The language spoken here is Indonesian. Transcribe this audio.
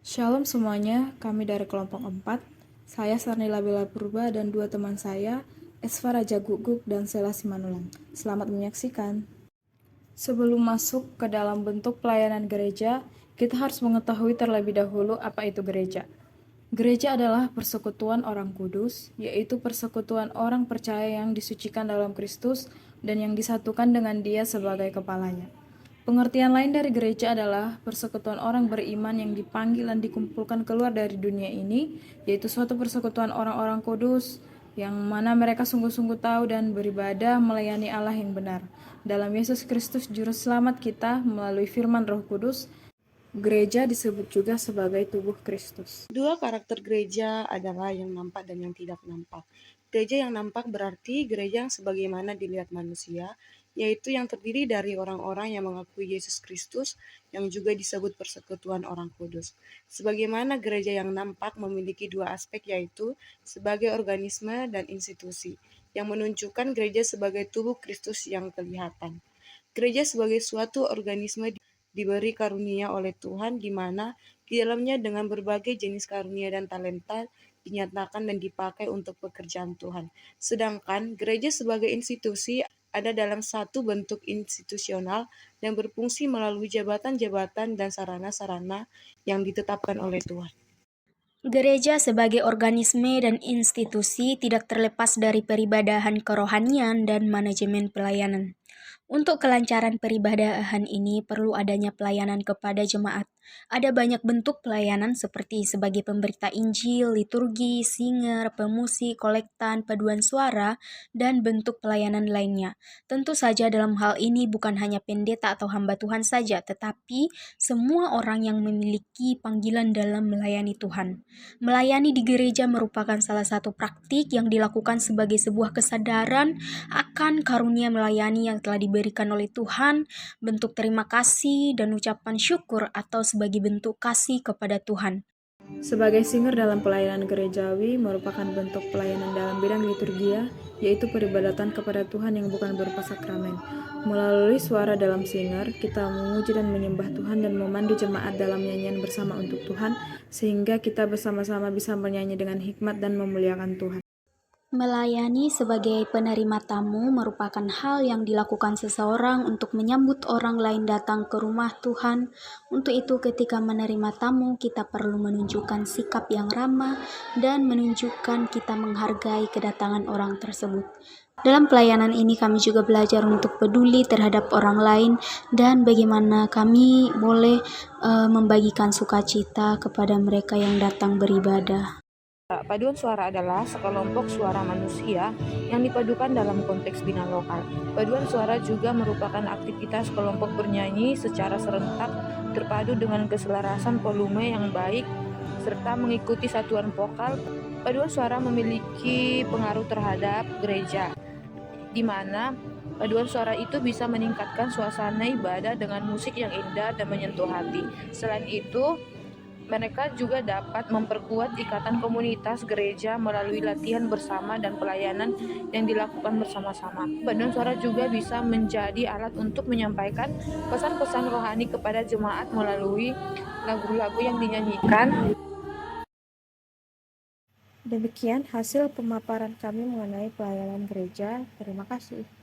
Shalom semuanya, kami dari kelompok 4. Saya Sarnila Bella Purba dan dua teman saya, Esfa Raja Guguk dan Sela Simanulang. Selamat menyaksikan. Sebelum masuk ke dalam bentuk pelayanan gereja, kita harus mengetahui terlebih dahulu apa itu gereja. Gereja adalah persekutuan orang kudus, yaitu persekutuan orang percaya yang disucikan dalam Kristus dan yang disatukan dengan Dia sebagai kepalanya. Pengertian lain dari gereja adalah persekutuan orang beriman yang dipanggil dan dikumpulkan keluar dari dunia ini, yaitu suatu persekutuan orang-orang kudus yang mana mereka sungguh-sungguh tahu dan beribadah melayani Allah yang benar. Dalam Yesus Kristus Juru Selamat kita melalui firman Roh Kudus, gereja disebut juga sebagai tubuh Kristus. Dua karakter gereja adalah yang nampak dan yang tidak nampak. Gereja yang nampak berarti gereja yang sebagaimana dilihat manusia, yaitu yang terdiri dari orang-orang yang mengakui Yesus Kristus, yang juga disebut persekutuan orang kudus. Sebagaimana gereja yang nampak memiliki dua aspek, yaitu sebagai organisme dan institusi, yang menunjukkan gereja sebagai tubuh Kristus yang kelihatan. Gereja sebagai suatu organisme diberi karunia oleh Tuhan, di mana di dalamnya dengan berbagai jenis karunia dan talenta dinyatakan dan dipakai untuk pekerjaan Tuhan. Sedangkan gereja sebagai institusi ada dalam satu bentuk institusional dan berfungsi melalui jabatan-jabatan dan sarana-sarana yang ditetapkan oleh Tuhan. Gereja sebagai organisme dan institusi tidak terlepas dari peribadahan kerohanian dan manajemen pelayanan. Untuk kelancaran peribadahan ini perlu adanya pelayanan kepada jemaat. Ada banyak bentuk pelayanan seperti sebagai pemberita Injil, liturgi, singer, pemusik, kolektan, paduan suara, dan bentuk pelayanan lainnya. Tentu saja dalam hal ini bukan hanya pendeta atau hamba Tuhan saja, tetapi semua orang yang memiliki panggilan dalam melayani Tuhan. Melayani di gereja merupakan salah satu praktik yang dilakukan sebagai sebuah kesadaran akan karunia melayani yang telah diberikan oleh Tuhan, bentuk terima kasih dan ucapan syukur atau sebagai bentuk kasih kepada Tuhan. Sebagai singer dalam pelayanan gerejawi merupakan bentuk pelayanan dalam bidang liturgia, yaitu peribadatan kepada Tuhan yang bukan berupa sakramen. Melalui suara dalam singer, kita memuji dan menyembah Tuhan dan memandu jemaat dalam nyanyian bersama untuk Tuhan, sehingga kita bersama-sama bisa bernyanyi dengan hikmat dan memuliakan Tuhan. Melayani sebagai penerima tamu merupakan hal yang dilakukan seseorang untuk menyambut orang lain datang ke rumah Tuhan. Untuk itu, ketika menerima tamu, kita perlu menunjukkan sikap yang ramah dan menunjukkan kita menghargai kedatangan orang tersebut. Dalam pelayanan ini kami juga belajar untuk peduli terhadap orang lain dan bagaimana kami boleh membagikan sukacita kepada mereka yang datang beribadah. Paduan suara adalah sekelompok suara manusia yang dipadukan dalam konteks bina lokal. Paduan suara juga merupakan aktivitas kelompok bernyanyi secara serentak terpadu dengan keselarasan volume yang baik serta mengikuti satuan vokal. Paduan suara memiliki pengaruh terhadap gereja, di mana paduan suara itu bisa meningkatkan suasana ibadah dengan musik yang indah dan menyentuh hati. Selain itu, mereka juga dapat memperkuat ikatan komunitas gereja melalui latihan bersama dan pelayanan yang dilakukan bersama-sama. Paduan suara juga bisa menjadi alat untuk menyampaikan pesan-pesan rohani kepada jemaat melalui lagu-lagu yang dinyanyikan. Demikian hasil pemaparan kami mengenai pelayanan gereja. Terima kasih.